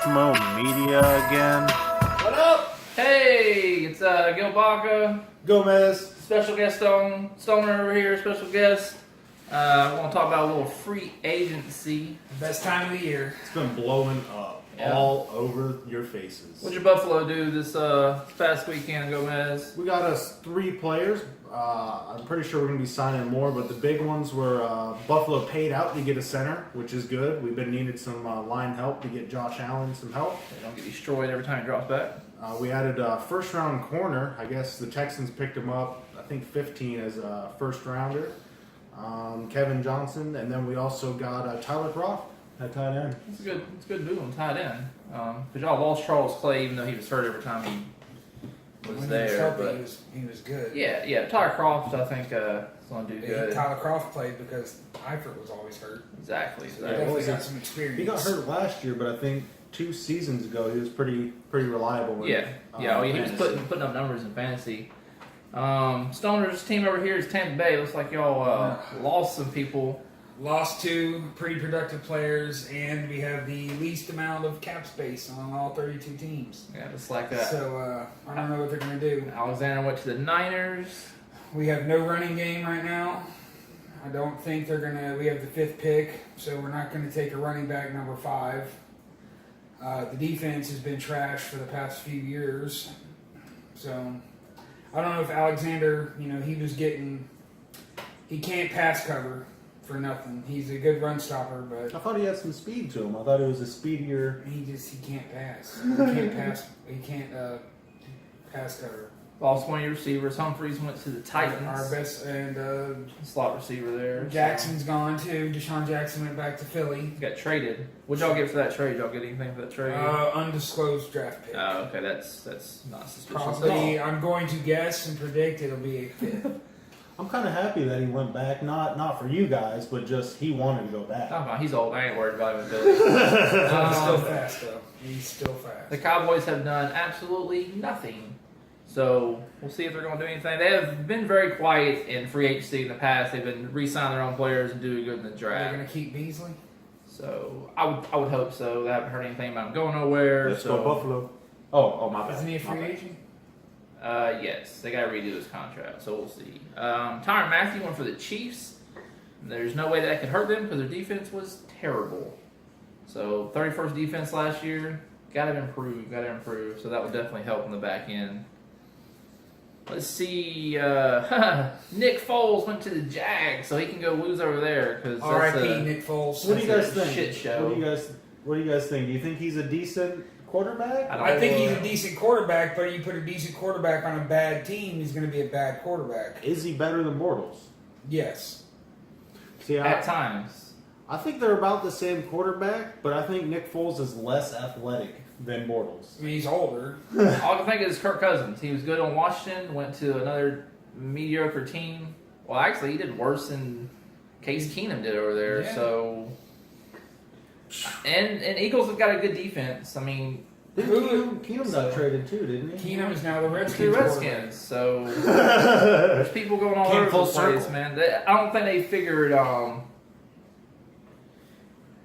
Cosmo Media again. What up? Hey, it's Gil Baca, Gomez. special guest Stoner over here, special guest. I want to talk about a little free agency. Best time of the year. It's been blowing up all over your faces. What'd your Buffalo do this past weekend, Gomez? We got us 3 players. I'm pretty sure we're going to be signing more, but the big ones were Buffalo paid out to get a center, which is good. We've been needed some line help to get Josh Allen some help. They don't get destroyed every time he drops back. We added a first-round corner. I guess the Texans picked him up, I think 15 as a first-rounder. Kevin Johnson, and then we also got Tyler Croft at tight end. It's a good move on tight end. Because y'all lost Charles Clay, even though he was hurt every time he was When there. he was healthy, But he was good. yeah, Tyler Croft, I think, is going to do good. Tyler Croft played because Eifert was always hurt. Exactly. He definitely got some experience. He got hurt last year, but I think 2 seasons ago he was pretty reliable. In, He was putting up numbers in fantasy. Stoner's team over here is Tampa Bay. Looks like y'all lost some people. Lost 2 pretty productive players, and we have the least amount of cap space on all 32 teams. Yeah, just like that. So I don't know what they're going to do. Alexander went to the Niners. We have no running game right now. I don't think they're going to. We have the 5th pick, so we're not going to take a running back number 5. The defense has been trash for the past few years. So I don't know if Alexander, he can't pass cover for nothing. He's a good run stopper, but I thought he had some speed to him. I thought it was a speedier. he can't pass. He can't pass. He can't pass cover. Lost one of your receivers. Humphreys went to the Titans. Our best and slot receiver there. Jackson's gone too. Deshaun Jackson went back to Philly. Got traded. What'd y'all get for that trade? Y'all get anything for that trade? Undisclosed draft pick. Oh, okay. That's not suspicious at Probably, all. I'm going to guess and predict it'll be a 5th. I'm kind of happy that he went back. Not for you guys, but just he wanted to go back. Oh, no, he's old. I ain't worried about him. Billy. He's still fast though. He's still fast. The Cowboys have done absolutely nothing. So we'll see if they're going to do anything. They have been very quiet in free agency in the past. They've been re-signing their own players and doing good in the They're draft. going to keep Beasley. So I would hope so. They haven't heard anything about him going nowhere. Let's so, go Buffalo. Oh, my bad. Isn't he a My free bad. agent? Yes, they got to redo his contract. So we'll see. Tyrann Mathieu went for the Chiefs. There's no way that could hurt them because their defense was terrible. So 31st defense last year. Got to improve. So that would definitely help in the back end. Let's see. Nick Foles went to the Jags, so he can go lose over there. Because R.I.P. Nick Foles. What do you guys That's a think? shit show. What do you guys think? Do you think he's a decent quarterback? I think he's a decent quarterback, but you put a decent quarterback on a bad team, he's going to be a bad quarterback. Is he better than Bortles? Yes. See, at times. I think they're about the same quarterback, but I think Nick Foles is less athletic than Bortles. I mean, he's older. All I can think is Kirk Cousins. He was good on Washington, went to another mediocre team. Well, actually, he did worse than Case Keenum did over there. Yeah. So, and Eagles have got a good defense. I mean, Keenum got traded too, didn't he? Keenum is now the the Redskins. Redskins. So there's people going all Came over full the place, circle. man. I don't think they figured.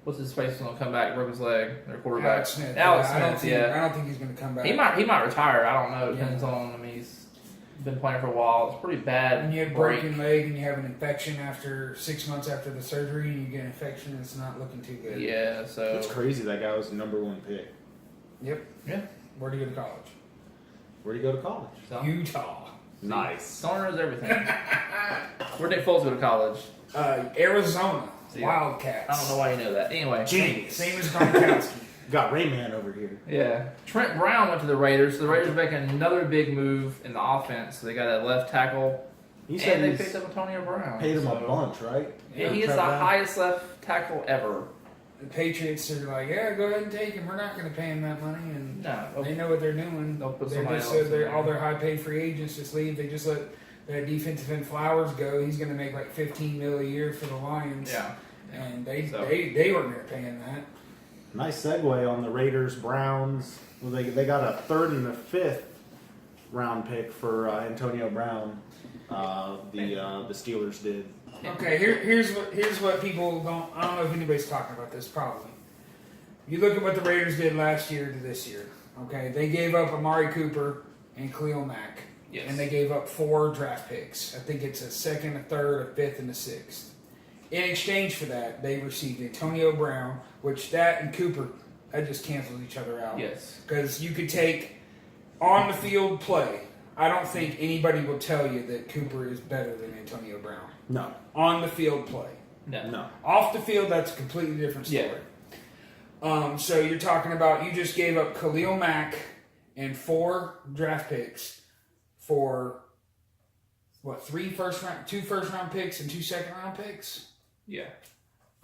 What's his face going to come back? Broke his leg. Their quarterback, Alex Smith. Alex I don't Smith. think, Yeah. I don't think he's going to come back. He might retire. I don't know. It depends Yeah. on. I mean, he's been playing for a while. It's pretty bad. When you have a break. broken leg and you have an infection after 6 months after the surgery and you get an infection, it's not looking too good. Yeah. So It's crazy that guy was the #1 pick. Yep. Yeah. Where'd he go to college? Where'd he go to college? So, Utah. Nice. Stoner knows everything. Where'd Nick Foles go to college? Arizona. See, Wildcats. I don't know why you know that. Anyway. Genius. Same as Gronkowski. Got Rayman over here. Yeah. Trent Brown went to the Raiders. So the Raiders are making another big move in the offense. So they got a left tackle. You said And they he's picked up Antonio Brown. paid him so. a bunch, right? Yeah, he is the highest left tackle ever. The Patriots are like, yeah, go ahead and take him. We're not going to pay him that money, and No. they know what they're doing. They'll put They're somebody just else in there. all their high-paid free agents just leave. They just let their defensive end Flowers go. He's going to make like $15 million a year for the Lions. Yeah. And they So- they weren't going to pay him that. Nice segue on the Raiders, Browns. Well, they got a 3rd and a 5th round pick for Antonio Brown. The Steelers did. Okay, here's what people don't. I don't know if anybody's talking about this. Probably You look at what the Raiders did last year to this year. Okay, they gave up Amari Cooper and Khalil Mack. Yes. And they gave up 4 draft picks. I think it's a second, a third, a fifth, and a sixth. In exchange for that, they received Antonio Brown, which that and Cooper, that just cancels each other out. Yes. Because you could take on the field play. I don't think anybody will tell you that Cooper is better than Antonio Brown. No. On the field play. No. Off the field, that's a completely different story. So you're talking about you just gave up Khalil Mack and 4 draft picks for what? 2 first round picks and 2 second round picks. Yeah.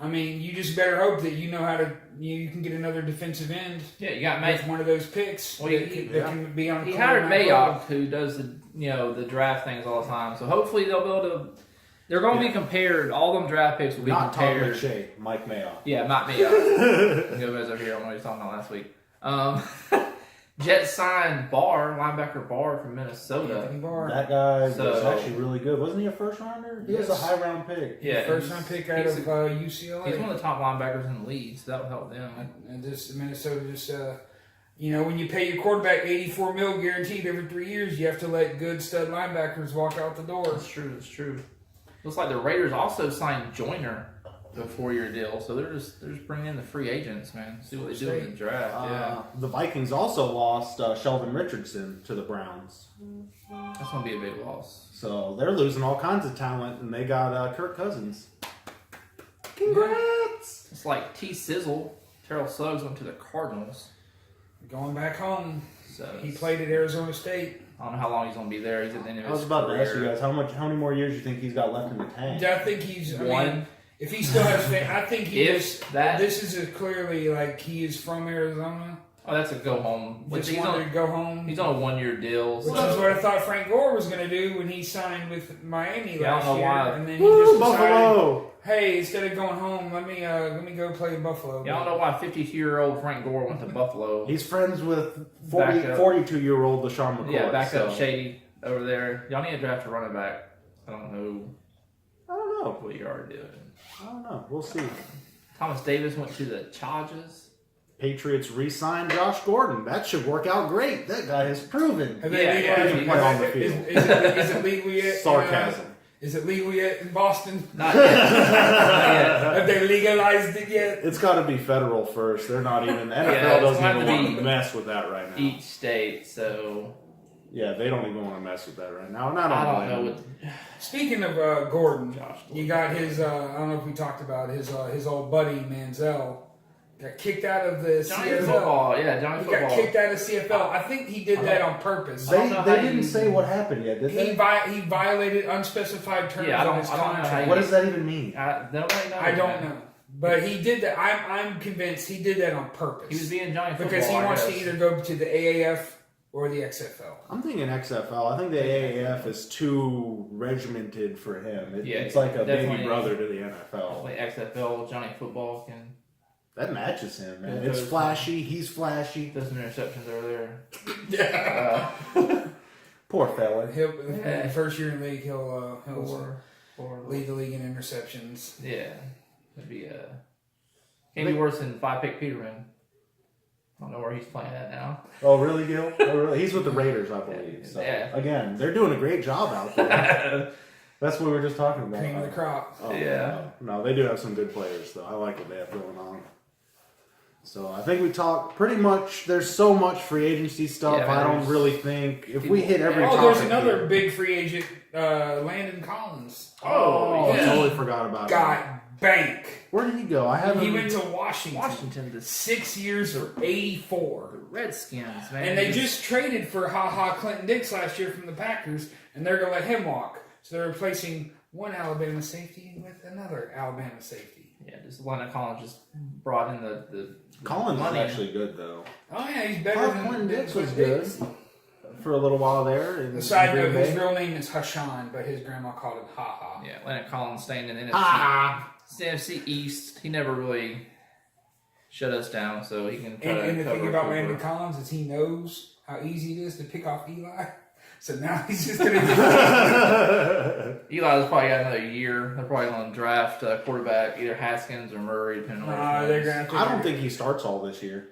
I mean, you just better hope that you know how to. You can get another defensive end. Yeah, you got with one of those picks. Well, that can be on. He hired Mayock, who does the draft things all the time. So hopefully they'll be able to. They're going to be compared. All them draft picks will be Not Todd compared. McShay, Mike Mayock. Yeah, not Mayock. Gomez over here. I don't know what he's talking about last week. Jets signed linebacker Barr from Minnesota. Anthony Barr. That guy was So- actually really good. Wasn't he a first rounder? He was a Yes. high round pick. Yeah, First round pick out of UCLA. He's one of the top linebackers in the league, so that will help them. And just Minnesota just when you pay your quarterback $84 million guaranteed every 3 years, you have to let good stud linebackers walk out the door. That's true. That's true. Looks like the Raiders also signed Joyner to a 4-year deal, so they're just bringing in the free agents, man. See what they do in the draft. Yeah, The Vikings also lost Sheldon Richardson to the Browns. that's gonna be a big loss. So they're losing all kinds of talent, and they got Kirk Cousins. Congrats! It's like T. Sizzle, Terrell Suggs went to the Cardinals. Going back home, So he played at Arizona State. I don't know how long he's gonna be there. He's at the end of I his was about to ask you career. guys how many more years do you think he's got left in the tank? I think he's One. I mean, if he still has, I think he If is. that- This is clearly like he is from Arizona. Oh, that's a go home. Just He's wanted to on, go home. he's on a 1-year deal. Which So is what I thought Frank Gore was going to do when he signed with Miami Yeah, I last don't know year, why. and then he Woo, just decided, Buffalo! hey, instead of going home, let me go play in Buffalo. y'all know why 52-year-old Frank Gore went to Buffalo. He's friends with Back up. 42-year-old LaShawn McCoy. Yeah, back up so- Shady over there. Y'all need to draft a running back. I don't know I don't know. what you are doing. I don't know. We'll see. Thomas Davis went to the Chargers. Patriots re-signed Josh Gordon. That should work out great. That guy has proven. Have they Yeah, legalized- he can play on the is- field. Is it legal yet? Sarcasm. Is it legal yet in Boston? Not yet. Not Have they legalized it yet? It's got to be federal first. They're not even. NFL it's doesn't gonna even have to want to be mess with that right now. Each state, so Yeah, they don't even want to mess with that right now. And I I don't don't know. blame What, them. Speaking of Gordon, Josh you got his. I don't know if we talked about his old buddy Manziel got kicked out of the Johnny CFL. Football, yeah, Johnny He got Football. kicked out of CFL. I think he did that on purpose. I don't know They how didn't you- say what happened yet, did He they? he violated unspecified terms Yeah, I of don't- his I don't know how contract. you- What does that even mean? Nobody knows. I don't man. know, but he did that. I'm convinced he did that on purpose. He was being Johnny Football because he I wants to guess. either go to the AAF or the XFL. I'm thinking XFL. I think the AAF is too regimented for him. Yeah, It's like a baby definitely. brother to the NFL. Like XFL, Johnny Football can That matches him, man. Yeah, It's those- flashy. He's flashy. throw some interceptions over there. Yeah. Poor fella. He'll Yeah. the first year in the league, he'll Four. lead the league in interceptions. Yeah, it'd be can't be worse than 5-pick Peterman. I don't know where he's playing at now. Oh, really, Gil? Oh, really? He's with the Raiders, I believe. So, Yeah. Again, they're doing a great job out there. That's what we were just talking about. Cream of the crop. Oh, Yeah. No, they do have some good players, though. I like what they have going on. So I think we talked pretty much. There's so much free agency stuff. Yeah, I don't there's- really think if we hit every. Oh, there's topic another here- big free agent, Landon Collins. Oh, yeah. I totally forgot about him. Got bank. Where did he go? I haven't. He went to Washington. Washington, the 6 years or 84. Redskins, man. And they just traded for Clinton Dix last year from the Packers, and they're going to let him walk. So they're replacing one Alabama safety with another Alabama safety. just Landon Collins just brought in the Collins money. is actually good though. Oh, yeah, he's better than Clinton Dix was Clinton good Dix. for a little while there. In The side Green note, his Bay. real name is Hashan, but his grandma called him Ha Ha. Yeah, Landon Collins staying in the NFC, Ah, NFC East. He never really shut us down, so he can try And to the cover thing about Cooper. Landon Collins is he knows how easy it is to pick off Eli. So now he's just going to Eli's probably got another year. They're probably going to draft a quarterback, either Haskins or Murray, depending on which they're ones. going to I don't think he starts all this year.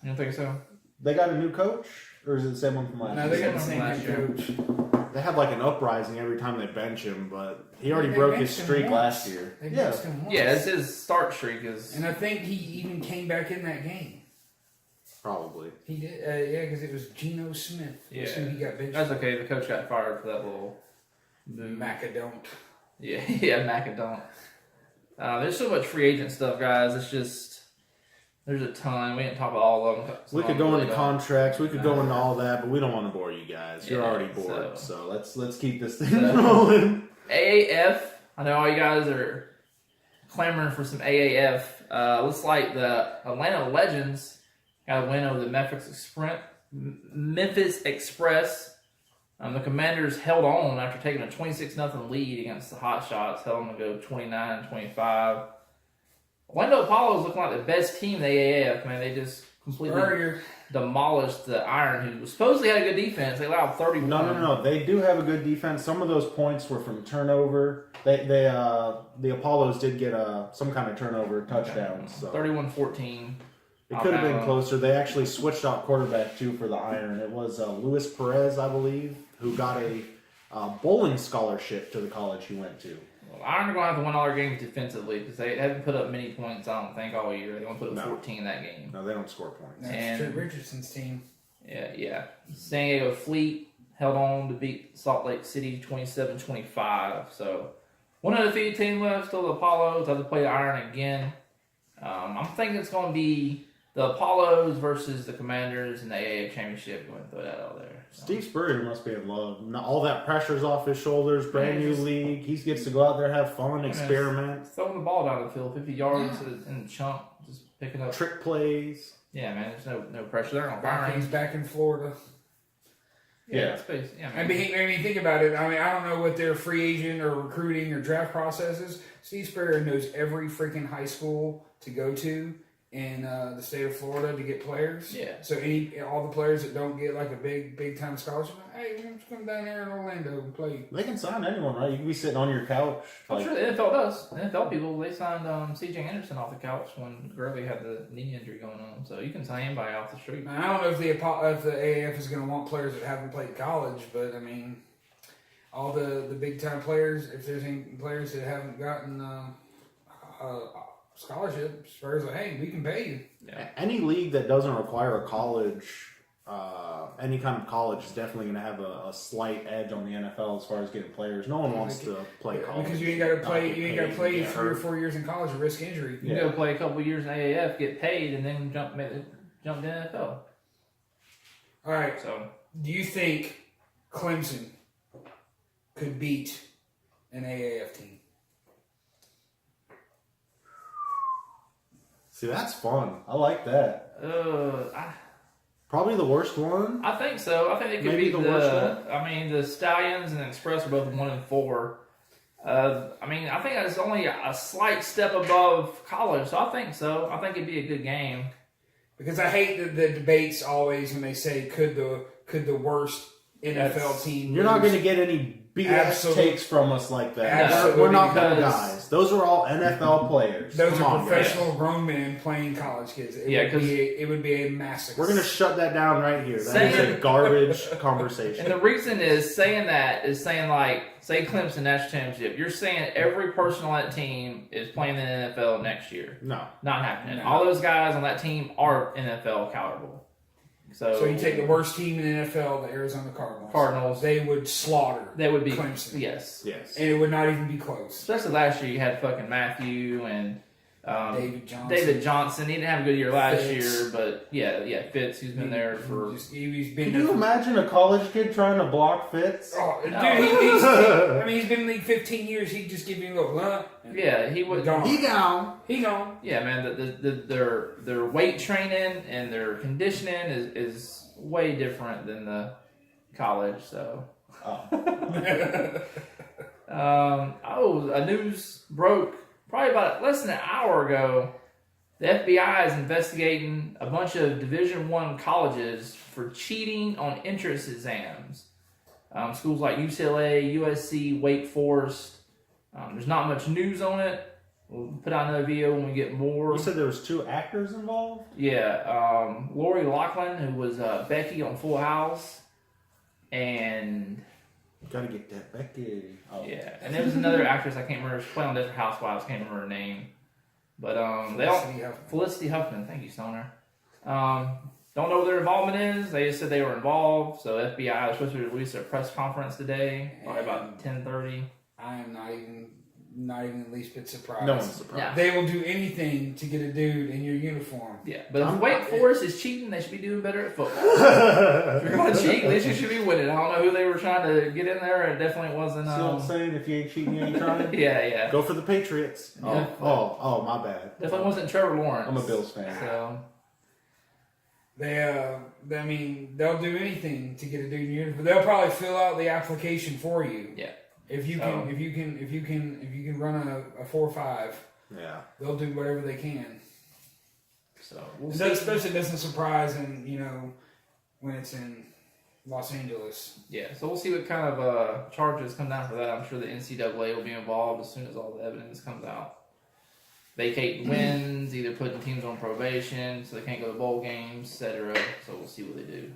You don't think so? They got a new coach, or is it the same one from last No, year? they got the Last same head year. coach. They have like an uprising every time they bench him, but he already They broke his benched him streak once. last year. They Yeah. benched him once. Yeah, it's his start streak is. And I think he even came back in that game. Probably. He did, yeah, because it was Geno Smith. Yeah. Who he got benched. That's okay. The coach got fired for that little move. Macadont. Yeah, yeah, Macadon. There's so much free agent stuff, guys. It's just there's a ton. We didn't talk about all of them. We could go into contracts. We could go into all that, but we don't want to bore you guys. You're Yeah, already bored, so let's keep this thing So- rolling. AAF. I know all you guys are clamoring for some AAF. Looks like the Atlanta Legends got a win over the Memphis Express. The Commanders held on after taking a 26-0 lead against the Hot Shots. Held them to go 29-25. Orlando Apollo's looking like the best team in the AAF. Man, they just completely Earlier. demolished the Iron, who supposedly had a good defense. They allowed 31. No. They do have a good defense. Some of those points were from turnover. The Apollos did get some kind of turnover touchdowns. So 31-14. it could have been Alabama. closer. They actually switched out quarterback too for the Iron. It was Luis Perez, I believe, who got a bowling scholarship to the college he went to. Well, Iron are going to have to win all their games defensively because they haven't put up many points, I don't think, all year. They only put up No. 14 that game. No, they don't score points. That's And- Trent Richardson's team. Yeah. San Diego Fleet held on to beat Salt Lake City 27-25. So, one undefeated team left, still the Apollos. Have to play the Iron again. I'm thinking it's going to be the Apollos versus the Commanders in the AAF Championship. Going to throw that out there. So. Steve Spurrier must be in love. All that pressure's off his shoulders. Brand Yeah, new just- league. He gets to go out there, have fun, experiment, Throwing the ball down the field, 50 yards in the chunk, just picking up. trick plays. Yeah, man, there's no pressure there on He's Byron. back in Florida. Yeah, space. Yeah, man. I mean, think about it. I mean, I don't know what their free agent or recruiting or draft process is. Steve Spurrier knows every freaking high school to go to in the state of Florida to get players. Yeah. So all the players that don't get like a big time scholarship, hey, we're just come down there in Orlando and play. They can sign anyone, right? You can be sitting on your couch. I'm Like, sure the NFL does. The NFL people, they signed C.J. Anderson off the couch when Gurley had the knee injury going on. So you can sign anybody off the street. Now, I don't know if the AAF is going to want players that haven't played college, but I mean, all the big time players, if there's any players that haven't gotten scholarship, Spurs like, hey, we can pay you. Yeah. any league that doesn't require a college, any kind of college, is definitely going to have a slight edge on the NFL as far as getting players. No one wants to play college Because you ain't got to not play. get You ain't got to paid, play get 3 or hurt. 4 years in college and risk injury. You can go play a couple years in AAF, get paid, and then jump to the NFL. All right. So Do you think Clemson could beat an AAF team? See, that's fun. I like that. Probably the worst one. I think so. I think they could Maybe beat the worst the Stallions and the Express are both 1-4. I mean, I think it's only a slight step above college, so I think so. I think it'd be a good game. Because I hate the debates always when they say could the worst NFL team. You're not lose? going to get any BS Absolutely. takes from us like that. Absolutely, We're not those because- guys. Those are all NFL players. Those Come are on, professional grown men playing college kids. It Yeah, would be a massacre. We're going to shut that down right here. That Saying- is a garbage And conversation. the reason is saying that is saying like, say Clemson National Championship, you're saying every person on that team is playing in the NFL next year. No. Not happening. No. All those guys on that team are NFL caliber. So you take the worst team in the NFL, the Arizona Cardinals. They would slaughter. That would be Clemson. Yes. Yes. And it would not even be close. Especially last year, you had fucking Matthew and David Johnson. He didn't have a good year last Fitz. year, but yeah, Fitz, who's been there for. He's been Can there you for- imagine a college kid trying to block Fitz? Oh, dude, No. he's been in the league 15 years. He'd just give you a little, and Yeah, he would. gone. He gone. He gone. Yeah, man, their weight training and their conditioning is way different than the college. So, a news broke probably about less than an hour ago. The FBI is investigating a bunch of Division I colleges for cheating on entrance exams. Schools like UCLA, USC, Wake Forest. There's not much news on it. We'll put out another video when we get more. You said there was 2 actors involved? Yeah, Lori Loughlin, who was Becky on Full House, and Gotta get that Becky. Oh. yeah, and there was another actress I can't remember. She played on Different Housewives. Can't remember her name, but they all Felicity Huffman. Thank you, Stoner. Don't know what their involvement is. They just said they were involved. So FBI was supposed to release a press conference today, probably about 10:30. I am not even the least bit surprised. No one's surprised. Yeah. They will do anything to get a dude in your uniform. Yeah, but if Wake Forest is cheating, they should be doing better at football. If you're going to cheat, at least you should be winning. I don't know who they were trying to get in there. It definitely wasn't. See what I'm saying? If you ain't cheating, you ain't trying. Yeah. Go for the Patriots. Yeah. Oh, my bad. Definitely wasn't Trevor Lawrence. I'm a Bills fan. So I mean, they'll do anything to get a dude in your uniform. They'll probably fill out the application for you. yeah. If you can run a 4.5, Yeah. they'll do whatever they can. So we'll That see. especially doesn't surprise when it's in Los Angeles. Yeah, so we'll see what kind of charges come down for that. I'm sure the NCAA will be involved as soon as all the evidence comes out. Vacate wins, either putting teams on probation so they can't go to bowl games, etc. So we'll see what they do.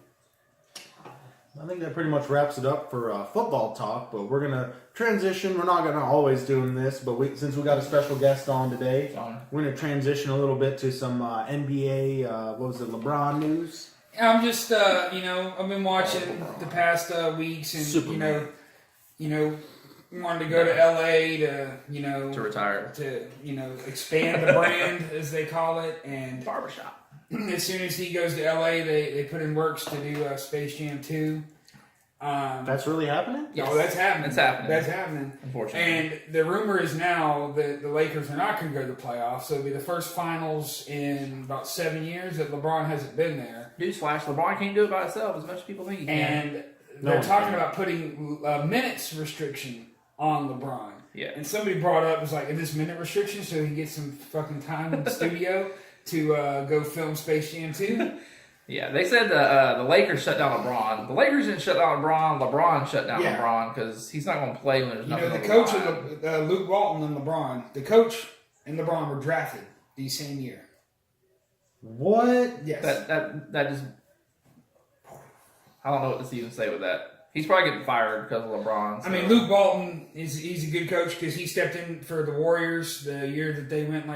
I think that pretty much wraps it up for football talk, but we're going to transition. We're not going to always doing this, but since we got a special guest on today, John. we're going to transition a little bit to some NBA, LeBron news. I'm just, I've been watching the past weeks, and Superman. wanted to go to LA To retire. to expand the brand as they call it, and Barbershop. as soon as he goes to LA, they put in works to do Space Jam 2. That's really happening? Yes. Oh, that's happening. It's happening. That's happening. Unfortunately. And the rumor is now that the Lakers are not going to go to the playoffs. So it'll be the first finals in about 7 years that LeBron hasn't been there. Newsflash, LeBron can't do it by himself as much as people think he can. And they're talking about putting minutes restriction on LeBron. Yeah. And somebody brought up, was like, this minute restriction so he can get some fucking time in the studio to go film Space Jam 2. Yeah, they said the Lakers shut down LeBron. The Lakers didn't shut down LeBron. LeBron shut down LeBron because he's not going to play when there's nothing. The on coach line. of Luke Walton and LeBron, the coach and LeBron were drafted the same year. What? Yes. That just, I don't know what to even say with that. He's probably getting fired because of LeBron. So. I mean, Luke Walton he's a good coach because he stepped in for the Warriors the year that they went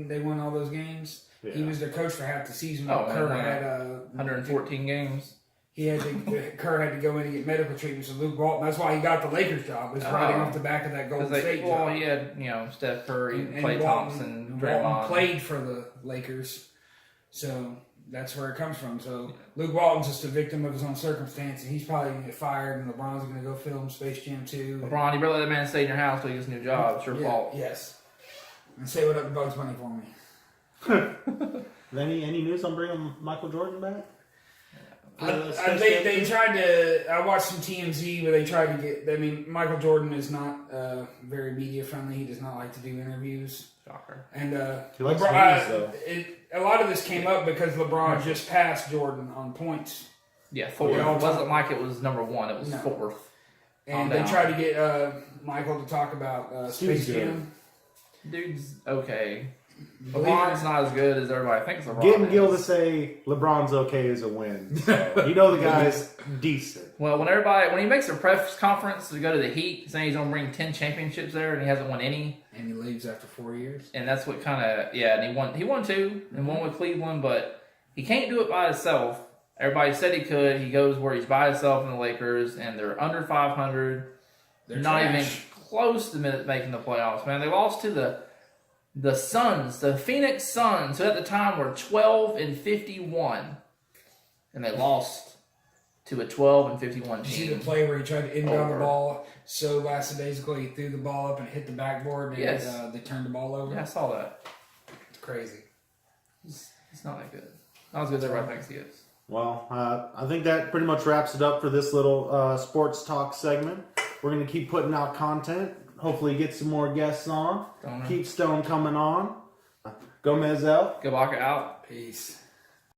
they won all those games. Yeah. He was their coach for half the season. Oh, Kerr man. had 114 games. Kerr had to go in and get medical treatment. So Luke Walton, that's why he got the Lakers job, was riding off the back of that Golden State job. He had Steph Curry, And Klay Walton- Thompson, Walton Draymond. played for the Lakers, so that's where it comes from. So Luke Walton's just a victim of his own circumstance, and he's probably going to get fired, and LeBron's going to go film Space Jam 2. LeBron, you better let that man stay in your house till he gets a new job. It's your fault. Yes. And say what up to Bugs Bunny for me. Any news on bringing Michael Jordan back? They tried to. I watched some TMZ where they tried to get. I mean, Michael Jordan is not very media friendly. He does not like to do interviews. Shocker. And He likes LeBron, news, though. a lot of this came up because LeBron just passed Jordan on points, Yeah, fourth. Yeah, It wasn't like it was number one. It was No. fourth. and Calm they down. tried to get Michael to talk about Space Steve's Jam. Dude's okay. Believe LeBron's it- not as good as everybody thinks LeBron Getting is. Gil to say LeBron's okay is a win. So, you know the guy's decent. Well, when he makes a press conference to go to the Heat, saying he's going to bring 10 championships there, and he hasn't won any, And he leaves after 4 years. and that's what kind of and he won 2 and one with Cleveland, but he can't do it by himself. Everybody said he could. He goes where he's by himself in the Lakers, and they're under 500. They're not trash. even close to making the playoffs, man. They lost to the Suns, the Phoenix Suns, who at the time were 12-51, and they lost to a 12-51 Did you see the team. play where he tried to inbound the Over. ball so lackadaisical he threw the ball up and hit the backboard and Yes. they turned the ball over? Yeah, I saw that. It's crazy. It's not that good. Not as good as everybody thinks he is. Well, I think that pretty much wraps it up for this little sports talk segment. We're going to keep putting out content. Hopefully get some more guests on. Stoner. Keep Stone coming on. Go Mezzel. Gabaka out. Peace.